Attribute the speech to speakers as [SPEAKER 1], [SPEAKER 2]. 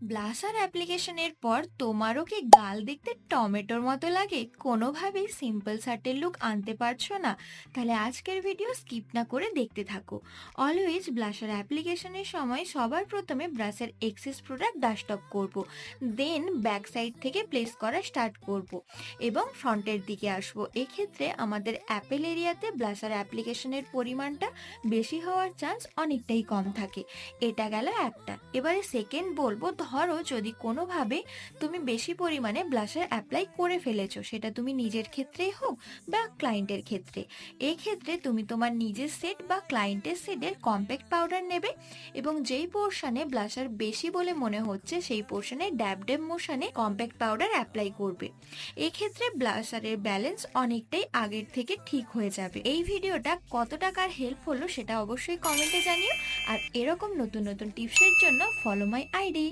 [SPEAKER 1] Blusher অ্যাপ্লিকেশনের পর তোমারও কি গাল দেখতে টমেটোর মতো লাগে, কোনোভাবেই সিম্পল সাটেল লুক আনতে পারছো না? তাহলে আজকের ভিডিও স্কিপ না করে দেখতে থাকো। অলওয়েজ ব্লাসার অ্যাপ্লিকেশনের সময় সবার প্রথমে ব্রাশের এক্সেস প্রোডাক্ট ডাস্ট অফ করবো, দেন ব্যাক সাইড থেকে প্লেস করা স্টার্ট করব এবং ফ্রন্টের দিকে আসবো। এক্ষেত্রে আমাদের অ্যাপেল এরিয়াতে ব্লাসার অ্যাপ্লিকেশনের পরিমাণটা বেশি হওয়ার চান্স অনেকটাই কম থাকে। এটা গেল একটা। এবারে সেকেন্ড বলবো, ধরো যদি কোনোভাবে তুমি বেশি পরিমাণে ব্লাশার অ্যাপ্লাই করে ফেলেছো, সেটা তুমি নিজের ক্ষেত্রেই হোক বা ক্লায়েন্টের ক্ষেত্রে, এক্ষেত্রে তুমি তোমার নিজের সেট বা ক্লায়েন্টের সেটের কম্প্যাক্ট পাউডার নেবে এবং যেই পোর্শনে ব্লাশার বেশি বলে মনে হচ্ছে সেই পোর্শনে ড্যাব ড্যাব মোশনে কম্প্যাক্ট পাউডার অ্যাপ্লাই করবে। এক্ষেত্রে ব্লাশারের ব্যালেন্স অনেকটাই আগের থেকে ঠিক হয়ে যাবে। এই ভিডিওটা কত টাকার হেল্প হলো সেটা অবশ্যই কমেন্টে জানিও। আর এরকম নতুন নতুন টিপসের জন্য ফলো মাই আইডি।